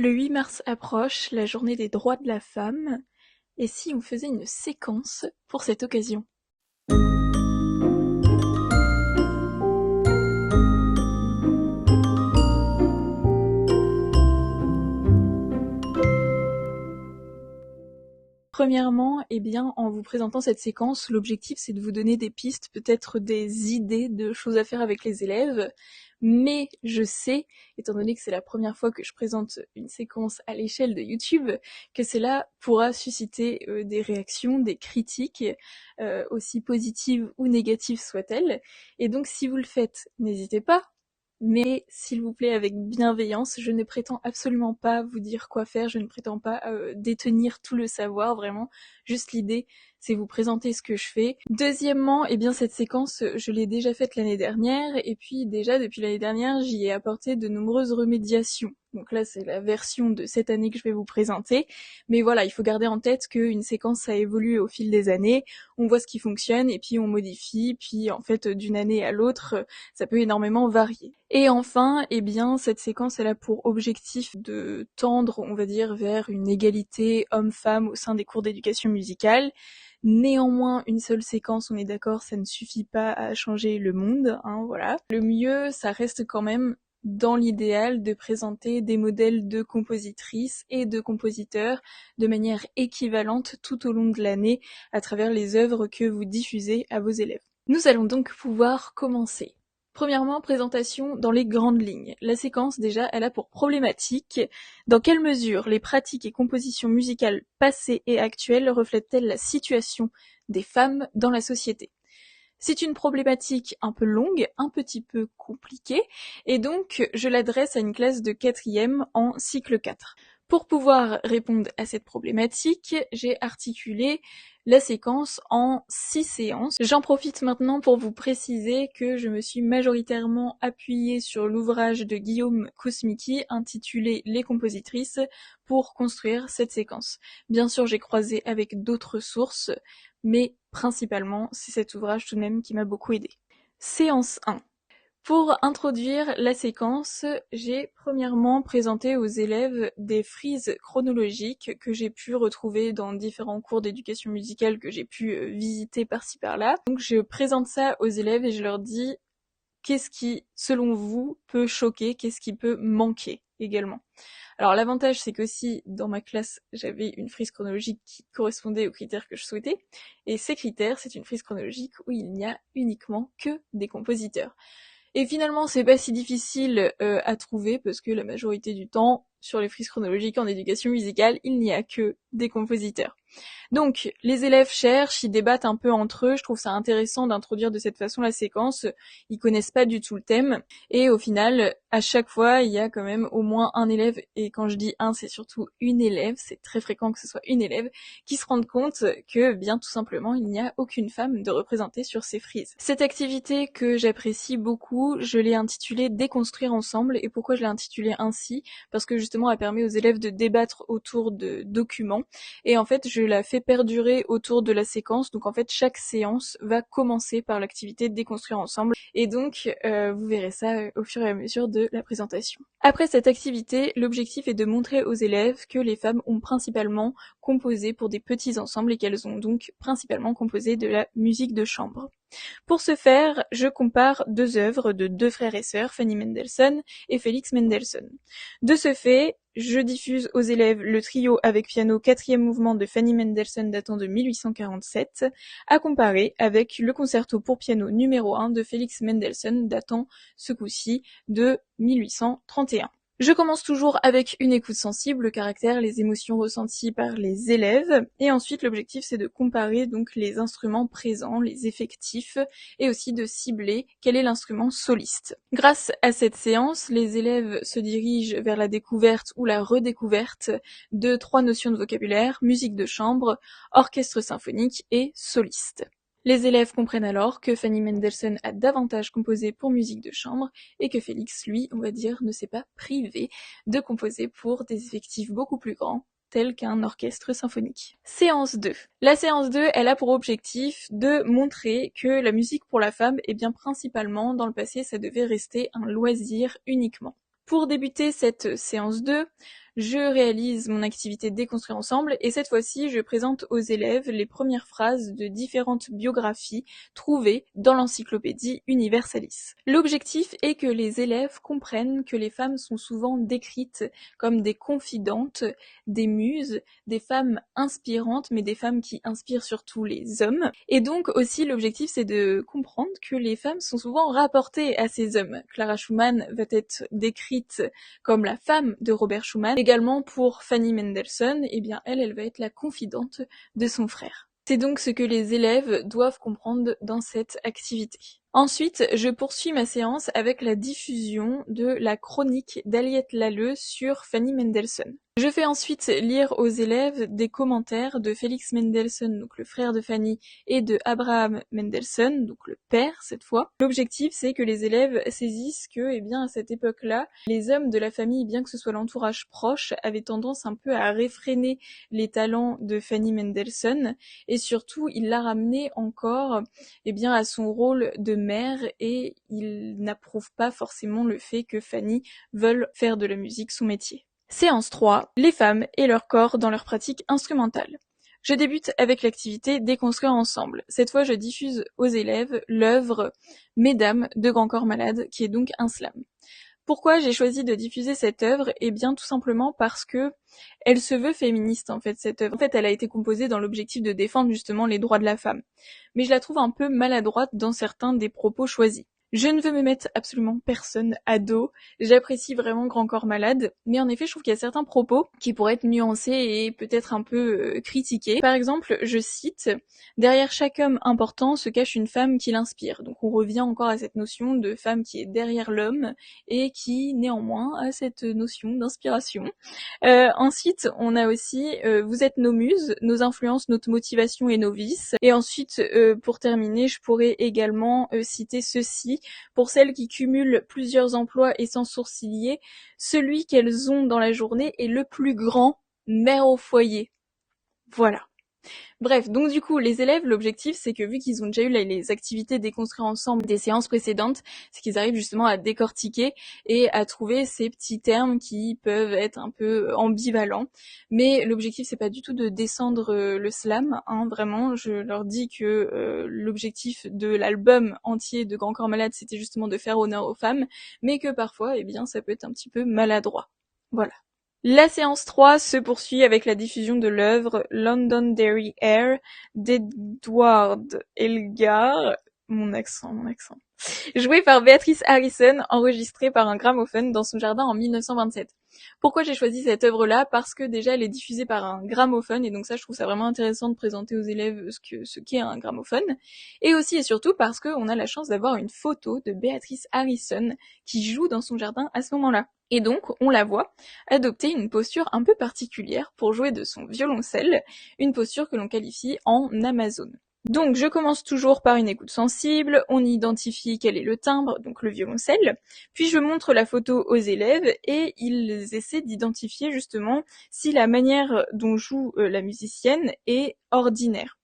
Le 8 mars approche, la journée des droits de la femme, et si on faisait une séquence pour cette occasion? Premièrement, en vous présentant cette séquence, l'objectif c'est de vous donner des pistes, peut-être des idées de choses à faire avec les élèves, mais je sais, étant donné que c'est la première fois que je présente une séquence à l'échelle de YouTube, que cela pourra susciter des réactions, des critiques, aussi positives ou négatives soient-elles, et donc si vous le faites, n'hésitez pas, mais s'il vous plaît avec bienveillance, je ne prétends absolument pas vous dire quoi faire, je ne prétends pas détenir tout le savoir, vraiment, juste l'idée c'est vous présenter ce que je fais. Deuxièmement, cette séquence, je l'ai déjà faite l'année dernière, et puis déjà depuis l'année dernière, j'y ai apporté de nombreuses remédiations. Donc là, c'est la version de cette année que je vais vous présenter, mais voilà, il faut garder en tête qu'une séquence, ça évolue au fil des années, on voit ce qui fonctionne, et puis on modifie, puis en fait, d'une année à l'autre, ça peut énormément varier. Et enfin, cette séquence, elle a pour objectif de tendre, on va dire, vers une égalité homme-femme au sein des cours d'éducation musicale. Néanmoins, une seule séquence, on est d'accord, ça ne suffit pas à changer le monde, hein, voilà. Le mieux, ça reste quand même, dans l'idéal, de présenter des modèles de compositrices et de compositeurs de manière équivalente tout au long de l'année à travers les œuvres que vous diffusez à vos élèves. Nous allons donc pouvoir commencer. Premièrement, présentation dans les grandes lignes. La séquence, déjà, elle a pour problématique dans quelle mesure les pratiques et compositions musicales passées et actuelles reflètent-elles la situation des femmes dans la société? C'est une problématique un peu longue, un petit peu compliquée, et donc je l'adresse à une classe de 4e en cycle 4. Pour pouvoir répondre à cette problématique, j'ai articulé la séquence en 6 séances. J'en profite maintenant pour vous préciser que je me suis majoritairement appuyée sur l'ouvrage de Guillaume Kousmiki intitulé Les compositrices pour construire cette séquence. Bien sûr, j'ai croisé avec d'autres sources, mais principalement, c'est cet ouvrage tout de même qui m'a beaucoup aidé. Séance 1. Pour introduire la séquence, j'ai premièrement présenté aux élèves des frises chronologiques que j'ai pu retrouver dans différents cours d'éducation musicale que j'ai pu visiter par-ci par-là. Donc je présente ça aux élèves et je leur dis qu'est-ce qui, selon vous, peut choquer, qu'est-ce qui peut manquer également. Alors l'avantage c'est qu'aussi dans ma classe j'avais une frise chronologique qui correspondait aux critères que je souhaitais, et ces critères c'est une frise chronologique où il n'y a uniquement que des compositeurs. Et finalement, c'est pas si difficile à trouver parce que la majorité du temps, sur les frises chronologiques en éducation musicale, il n'y a que des compositeurs. Donc, les élèves cherchent, ils débattent un peu entre eux, je trouve ça intéressant d'introduire de cette façon la séquence, ils connaissent pas du tout le thème, et au final, à chaque fois, il y a quand même au moins un élève, et quand je dis un, c'est surtout une élève, c'est très fréquent que ce soit une élève, qui se rende compte que, bien tout simplement, il n'y a aucune femme de représentée sur ces frises. Cette activité que j'apprécie beaucoup, je l'ai intitulée Déconstruire ensemble, et pourquoi je l'ai intitulée ainsi? Parce que justement, elle permet aux élèves de débattre autour de documents, et en fait, je la fais perdurer autour de la séquence, donc en fait, chaque séance va commencer par l'activité de déconstruire ensemble, et donc, vous verrez ça au fur et à mesure de la présentation. Après cette activité, l'objectif est de montrer aux élèves que les femmes ont principalement composé pour des petits ensembles et qu'elles ont donc principalement composé de la musique de chambre. Pour ce faire, je compare deux œuvres de deux frères et sœurs, Fanny Mendelssohn et Félix Mendelssohn. De ce fait, je diffuse aux élèves le trio avec piano 4e mouvement de Fanny Mendelssohn datant de 1847, à comparer avec le concerto pour piano numéro 1 de Félix Mendelssohn datant, ce coup-ci, de 1831. Je commence toujours avec une écoute sensible, le caractère, les émotions ressenties par les élèves, et ensuite l'objectif c'est de comparer donc les instruments présents, les effectifs, et aussi de cibler quel est l'instrument soliste. Grâce à cette séance, les élèves se dirigent vers la découverte ou la redécouverte de 3 notions de vocabulaire, musique de chambre, orchestre symphonique et soliste. Les élèves comprennent alors que Fanny Mendelssohn a davantage composé pour musique de chambre et que Félix, lui, on va dire, ne s'est pas privé de composer pour des effectifs beaucoup plus grands, tels qu'un orchestre symphonique. Séance 2. La séance 2, elle a pour objectif de montrer que la musique pour la femme, principalement, dans le passé, ça devait rester un loisir uniquement. Pour débuter cette séance 2, je réalise mon activité Déconstruire ensemble et cette fois-ci, je présente aux élèves les premières phrases de différentes biographies trouvées dans l'encyclopédie Universalis. L'objectif est que les élèves comprennent que les femmes sont souvent décrites comme des confidentes, des muses, des femmes inspirantes, mais des femmes qui inspirent surtout les hommes. Et donc aussi l'objectif c'est de comprendre que les femmes sont souvent rapportées à ces hommes. Clara Schumann va être décrite comme la femme de Robert Schumann. Également pour Fanny Mendelssohn, eh bien elle va être la confidente de son frère. C'est donc ce que les élèves doivent comprendre dans cette activité. Ensuite, je poursuis ma séance avec la diffusion de la chronique d'Aliette Lalleux sur Fanny Mendelssohn. Je fais ensuite lire aux élèves des commentaires de Félix Mendelssohn, donc le frère de Fanny, et de Abraham Mendelssohn, donc le père cette fois. L'objectif c'est que les élèves saisissent que, eh bien, à cette époque-là, les hommes de la famille, bien que ce soit l'entourage proche, avaient tendance un peu à réfréner les talents de Fanny Mendelssohn, et surtout, il l'a ramené encore, eh bien, à son rôle de mère, et il n'approuve pas forcément le fait que Fanny veuille faire de la musique son métier. Séance 3. Les femmes et leur corps dans leur pratique instrumentale. Je débute avec l'activité Déconstruire ensemble. Cette fois, je diffuse aux élèves l'œuvre Mesdames de Grand Corps Malade, qui est donc un slam. Pourquoi j'ai choisi de diffuser cette œuvre? Eh bien, tout simplement parce que elle se veut féministe, en fait, cette œuvre. En fait, elle a été composée dans l'objectif de défendre justement les droits de la femme. Mais je la trouve un peu maladroite dans certains des propos choisis. Je ne veux me mettre absolument personne à dos, j'apprécie vraiment Grand Corps Malade, mais en effet je trouve qu'il y a certains propos qui pourraient être nuancés et peut-être un peu critiqués. Par exemple, je cite « Derrière chaque homme important se cache une femme qui l'inspire ». Donc on revient encore à cette notion de femme qui est derrière l'homme et qui néanmoins a cette notion d'inspiration. Ensuite, on a aussi vous êtes nos muses, nos influences, notre motivation et nos vices. Et ensuite, pour terminer, je pourrais également citer ceci. Pour celles qui cumulent plusieurs emplois et sans sourciller, celui qu'elles ont dans la journée est le plus grand, mère au foyer. Voilà. Bref, donc du coup, les élèves, l'objectif, c'est que vu qu'ils ont déjà eu les activités Déconstruire ensemble des séances précédentes, c'est qu'ils arrivent justement à décortiquer et à trouver ces petits termes qui peuvent être un peu ambivalents. Mais l'objectif, c'est pas du tout de descendre le slam, hein, vraiment. Je leur dis que l'objectif de l'album entier de Grand Corps Malade, c'était justement de faire honneur aux femmes, mais que parfois, eh bien, ça peut être un petit peu maladroit. Voilà. La séance 3 se poursuit avec la diffusion de l'œuvre Londonderry Air d'Edward Elgar, mon accent, joué par Beatrice Harrison, enregistrée par un gramophone dans son jardin en 1927. Pourquoi j'ai choisi cette œuvre-là? Parce que déjà elle est diffusée par un gramophone, et donc ça je trouve ça vraiment intéressant de présenter aux élèves ce qu'est un gramophone, et aussi et surtout parce qu'on a la chance d'avoir une photo de Beatrice Harrison qui joue dans son jardin à ce moment-là. Et donc, on la voit adopter une posture un peu particulière pour jouer de son violoncelle, une posture que l'on qualifie en amazone. Donc, je commence toujours par une écoute sensible, on identifie quel est le timbre, donc le violoncelle, puis je montre la photo aux élèves et ils essaient d'identifier justement si la manière dont joue la musicienne est ordinaire.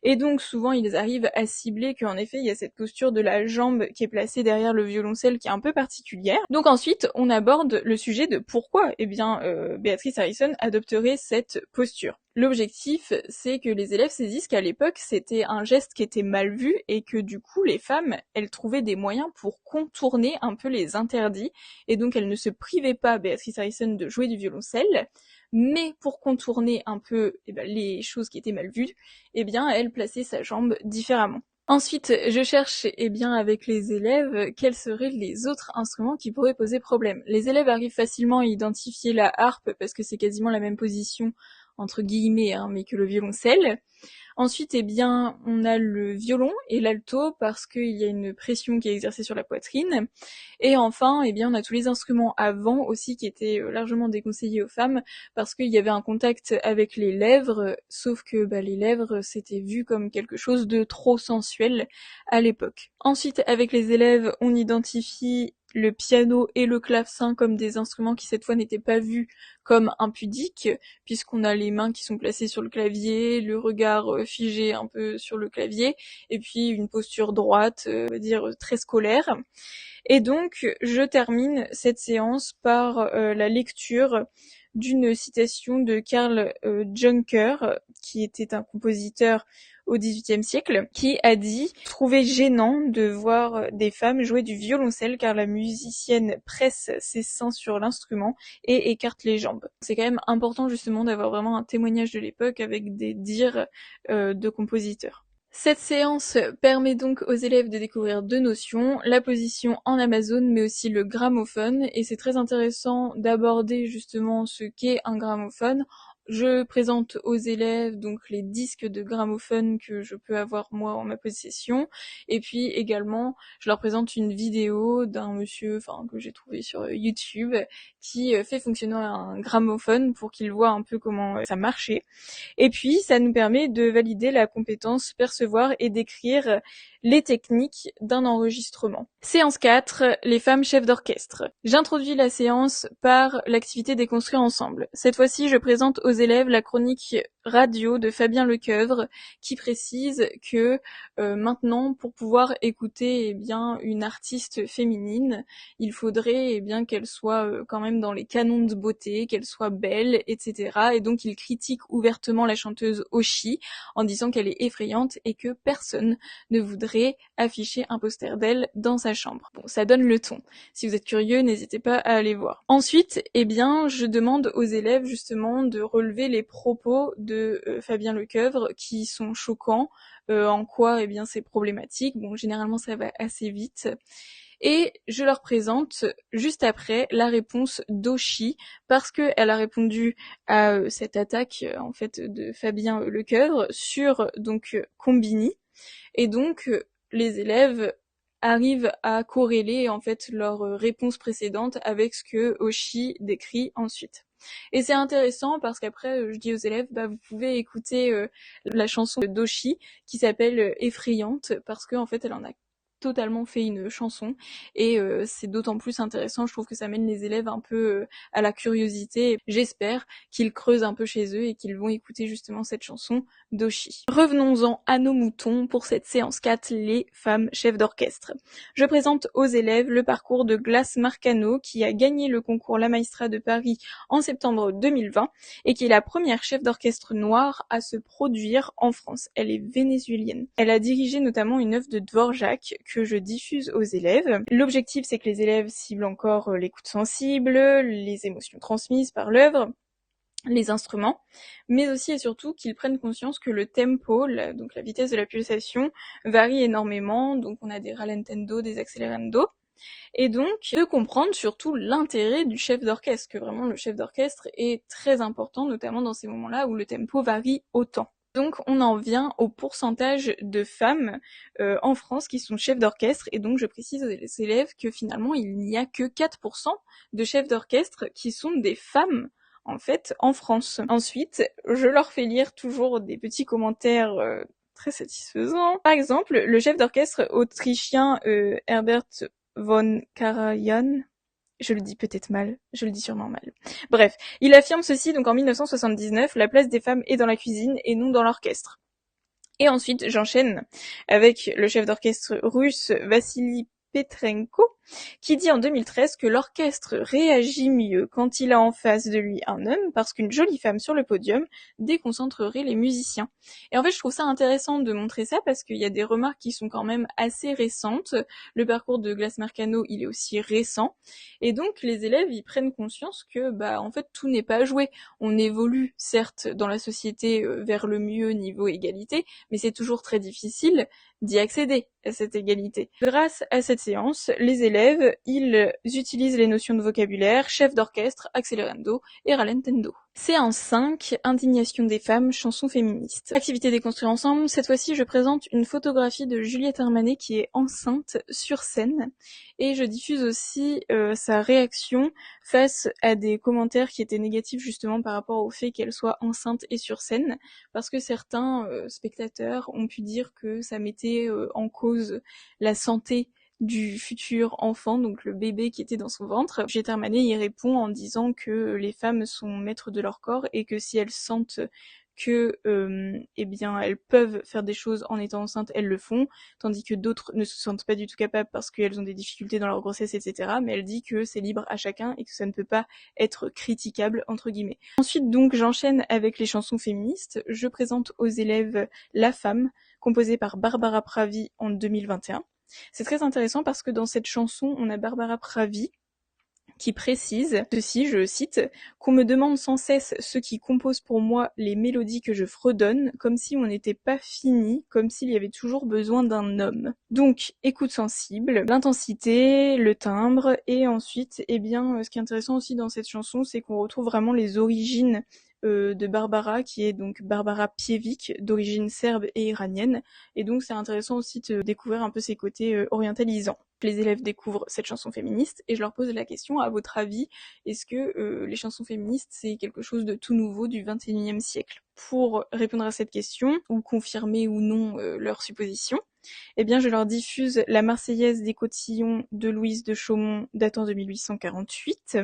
Et donc souvent ils arrivent à cibler qu'en effet il y a cette posture de la jambe qui est placée derrière le violoncelle qui est un peu particulière. Donc ensuite on aborde le sujet de pourquoi Beatrice Harrison adopterait cette posture. L'objectif c'est que les élèves saisissent qu'à l'époque c'était un geste qui était mal vu et que du coup les femmes elles trouvaient des moyens pour contourner un peu les interdits et donc elles ne se privaient pas, Beatrice Harrison, de jouer du violoncelle, mais pour contourner un peu les choses qui étaient mal vues, elle plaçait sa jambe différemment. Ensuite, je cherche avec les élèves quels seraient les autres instruments qui pourraient poser problème. Les élèves arrivent facilement à identifier la harpe parce que c'est quasiment la même position entre guillemets, mais que le violoncelle. Ensuite, on a le violon et l'alto parce qu'il y a une pression qui est exercée sur la poitrine. Et enfin, on a tous les instruments à vent aussi qui étaient largement déconseillés aux femmes parce qu'il y avait un contact avec les lèvres, sauf que les lèvres c'était vu comme quelque chose de trop sensuel à l'époque. Ensuite, avec les élèves, on identifie le piano et le clavecin comme des instruments qui cette fois n'étaient pas vus comme impudiques, puisqu'on a les mains qui sont placées sur le clavier, le regard figé un peu sur le clavier, et puis une posture droite, on va dire très scolaire. Et donc, je termine cette séance par la lecture d'une citation de Karl Juncker, qui était un compositeur au XVIIIe siècle, qui a dit « Trouver gênant de voir des femmes jouer du violoncelle car la musicienne presse ses seins sur l'instrument et écarte les jambes ». C'est quand même important justement d'avoir vraiment un témoignage de l'époque avec des dires de compositeurs. Cette séance permet donc aux élèves de découvrir deux notions, la position en Amazone mais aussi le gramophone, et c'est très intéressant d'aborder justement ce qu'est un gramophone. Je présente aux élèves donc les disques de gramophone que je peux avoir moi en ma possession, et puis également je leur présente une vidéo d'un monsieur que j'ai trouvé sur YouTube qui fait fonctionner un gramophone pour qu'ils voient un peu comment ça marchait. Et puis, ça nous permet de valider la compétence percevoir et décrire les techniques d'un enregistrement. Séance 4, les femmes chefs d'orchestre. J'introduis la séance par l'activité des construire ensemble. Cette fois-ci, je présente aux élèves la chronique radio de Fabien Lecoeuvre qui précise que maintenant, pour pouvoir écouter une artiste féminine, il faudrait qu'elle soit quand même dans les canons de beauté, qu'elle soit belle, etc. Et donc il critique ouvertement la chanteuse Oshi en disant qu'elle est effrayante et que personne ne voudrait afficher un poster d'elle dans sa chambre. Bon, ça donne le ton. Si vous êtes curieux, n'hésitez pas à aller voir. Ensuite, je demande aux élèves justement de relever les propos de Fabien Lecoeuvre qui sont choquants, en quoi c'est problématique. Bon, généralement ça va assez vite. Et je leur présente juste après la réponse d'Oshi parce que elle a répondu à cette attaque en fait de Fabien Lecoeuvre sur Combini, et donc les élèves arrivent à corréler en fait leur réponse précédente avec ce que Oshi décrit ensuite. Et c'est intéressant parce qu'après je dis aux élèves vous pouvez écouter la chanson d'Oshi qui s'appelle Effrayante, parce que en fait elle en a totalement fait une chanson, et c'est d'autant plus intéressant, je trouve que ça mène les élèves un peu à la curiosité. J'espère qu'ils creusent un peu chez eux et qu'ils vont écouter justement cette chanson d'Oshi. Revenons-en à nos moutons pour cette séance 4, les femmes chefs d'orchestre. Je présente aux élèves le parcours de Glace Marcano qui a gagné le concours La Maestra de Paris en septembre 2020 et qui est la première chef d'orchestre noire à se produire en France. Elle est vénézuélienne. Elle a dirigé notamment une œuvre de Dvorak que je diffuse aux élèves. L'objectif, c'est que les élèves ciblent encore l'écoute sensible, les émotions transmises par l'œuvre, les instruments, mais aussi et surtout qu'ils prennent conscience que le tempo, donc la vitesse de la pulsation, varie énormément. Donc on a des rallentando, des accelerando, et donc de comprendre surtout l'intérêt du chef d'orchestre, que vraiment le chef d'orchestre est très important, notamment dans ces moments-là où le tempo varie autant. Donc on en vient au pourcentage de femmes en France qui sont chefs d'orchestre, et donc je précise aux élèves que finalement il n'y a que 4% de chefs d'orchestre qui sont des femmes en fait en France. Ensuite, je leur fais lire toujours des petits commentaires très satisfaisants. Par exemple, le chef d'orchestre autrichien Herbert von Karajan, je le dis peut-être mal, je le dis sûrement mal. Bref, il affirme ceci donc en 1979, la place des femmes est dans la cuisine et non dans l'orchestre. Et ensuite, j'enchaîne avec le chef d'orchestre russe Vassili Petrenko, qui dit en 2013 que l'orchestre réagit mieux quand il a en face de lui un homme, parce qu'une jolie femme sur le podium déconcentrerait les musiciens. Et en fait, je trouve ça intéressant de montrer ça, parce qu'il y a des remarques qui sont quand même assez récentes. Le parcours de Glace Marcano, il est aussi récent. Et donc, les élèves, ils prennent conscience que, en fait, tout n'est pas joué. On évolue, certes, dans la société vers le mieux niveau égalité, mais c'est toujours très difficile d'y accéder à cette égalité. Grâce à cette séance, les élèves, ils utilisent les notions de vocabulaire, chef d'orchestre, accelerando et rallentando. Séance 5, indignation des femmes, chansons féministes. Activité déconstruire ensemble, cette fois-ci je présente une photographie de Juliette Armanet qui est enceinte sur scène, et je diffuse aussi sa réaction face à des commentaires qui étaient négatifs justement par rapport au fait qu'elle soit enceinte et sur scène, parce que certains spectateurs ont pu dire que ça mettait en cause la santé du futur enfant, donc le bébé qui était dans son ventre. Juliette Armanet y répond en disant que les femmes sont maîtres de leur corps et que si elles sentent que eh bien elles peuvent faire des choses en étant enceintes, elles le font, tandis que d'autres ne se sentent pas du tout capables parce qu'elles ont des difficultés dans leur grossesse, etc. Mais elle dit que c'est libre à chacun et que ça ne peut pas être critiquable entre guillemets. Ensuite donc j'enchaîne avec les chansons féministes. Je présente aux élèves La Femme, composée par Barbara Pravi en 2021. C'est très intéressant parce que dans cette chanson, on a Barbara Pravi qui précise ceci, je cite, qu'on me demande sans cesse ce qui compose pour moi les mélodies que je fredonne, comme si on n'était pas fini, comme s'il y avait toujours besoin d'un homme. Donc, écoute sensible, l'intensité, le timbre, et ensuite, eh bien, ce qui est intéressant aussi dans cette chanson, c'est qu'on retrouve vraiment les origines de Barbara, qui est donc Barbara Pievic, d'origine serbe et iranienne, et donc c'est intéressant aussi de découvrir un peu ses côtés orientalisants. Les élèves découvrent cette chanson féministe et je leur pose la question, à votre avis, est-ce que les chansons féministes c'est quelque chose de tout nouveau du XXIe siècle? Pour répondre à cette question, ou confirmer ou non leur supposition, eh bien je leur diffuse la Marseillaise des Cotillons de Louise de Chaumont datant de 1848.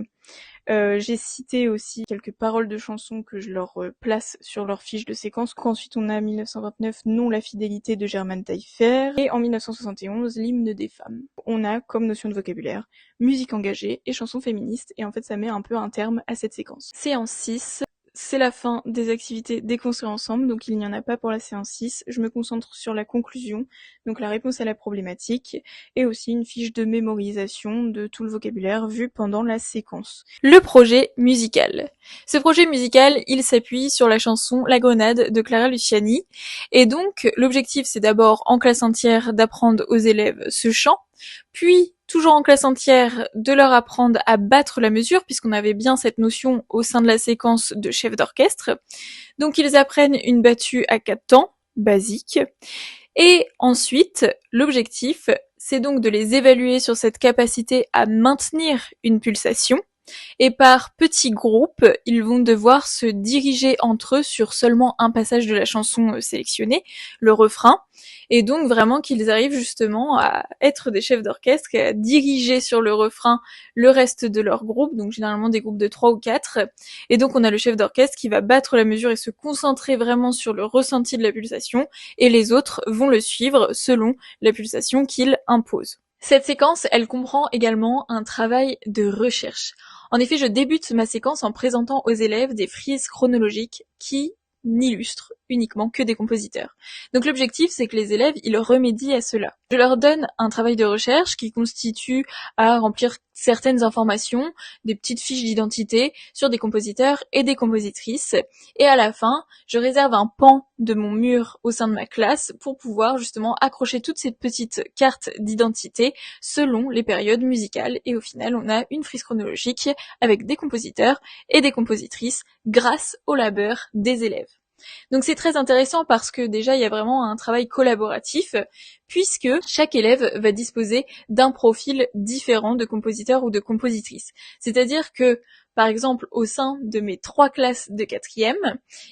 J'ai cité aussi quelques paroles de chansons que je leur place sur leur fiche de séquence. Ensuite on a 1929 Non la fidélité de Germaine Taillefer et en 1971 L'hymne des femmes. On a comme notion de vocabulaire musique engagée et chansons féministes et en fait ça met un peu un terme à cette séquence. Séance 6. C'est la fin des activités déconstruire ensemble, donc il n'y en a pas pour la séance 6. Je me concentre sur la conclusion, donc la réponse à la problématique, et aussi une fiche de mémorisation de tout le vocabulaire vu pendant la séquence. Le projet musical. Ce projet musical, il s'appuie sur la chanson La Grenade de Clara Luciani, et donc l'objectif c'est d'abord en classe entière d'apprendre aux élèves ce chant, puis toujours en classe entière de leur apprendre à battre la mesure, puisqu'on avait bien cette notion au sein de la séquence de chef d'orchestre. Donc ils apprennent une battue à 4 temps, basique. Et ensuite, l'objectif, c'est donc de les évaluer sur cette capacité à maintenir une pulsation. Et par petits groupes, ils vont devoir se diriger entre eux sur seulement un passage de la chanson sélectionnée, le refrain, et donc vraiment qu'ils arrivent justement à être des chefs d'orchestre et à diriger sur le refrain le reste de leur groupe, donc généralement des groupes de 3 ou 4, et donc on a le chef d'orchestre qui va battre la mesure et se concentrer vraiment sur le ressenti de la pulsation, et les autres vont le suivre selon la pulsation qu'il impose. Cette séquence, elle comprend également un travail de recherche. En effet, je débute ma séquence en présentant aux élèves des frises chronologiques qui n'illustrent uniquement que des compositeurs. Donc l'objectif, c'est que les élèves, ils remédient à cela. Je leur donne un travail de recherche qui consiste à remplir certaines informations, des petites fiches d'identité sur des compositeurs et des compositrices. Et à la fin, je réserve un pan de mon mur au sein de ma classe pour pouvoir justement accrocher toutes ces petites cartes d'identité selon les périodes musicales. Et au final, on a une frise chronologique avec des compositeurs et des compositrices grâce au labeur des élèves. Donc c'est très intéressant parce que déjà il y a vraiment un travail collaboratif puisque chaque élève va disposer d'un profil différent de compositeur ou de compositrice. C'est-à-dire que par exemple au sein de mes 3 classes de 4e,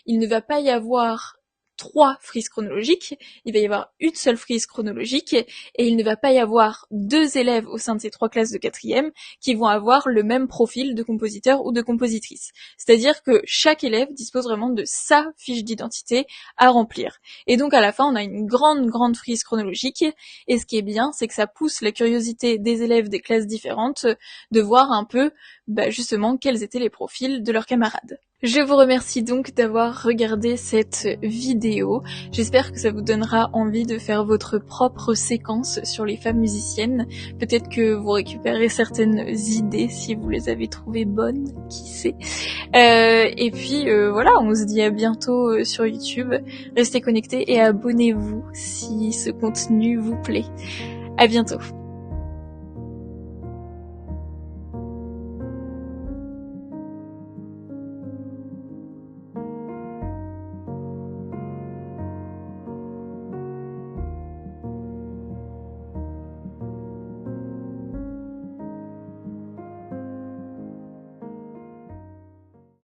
il ne va pas y avoir 3 frises chronologiques, il va y avoir une seule frise chronologique et il ne va pas y avoir 2 élèves au sein de ces 3 classes de 4e qui vont avoir le même profil de compositeur ou de compositrice. C'est-à-dire que chaque élève dispose vraiment de sa fiche d'identité à remplir. Et donc à la fin, on a une grande frise chronologique et ce qui est bien, c'est que ça pousse la curiosité des élèves des classes différentes de voir un peu justement quels étaient les profils de leurs camarades. Je vous remercie donc d'avoir regardé cette vidéo. J'espère que ça vous donnera envie de faire votre propre séquence sur les femmes musiciennes. Peut-être que vous récupérez certaines idées si vous les avez trouvées bonnes, qui sait. Et puis voilà, on se dit à bientôt sur YouTube. Restez connectés et abonnez-vous si ce contenu vous plaît. À bientôt.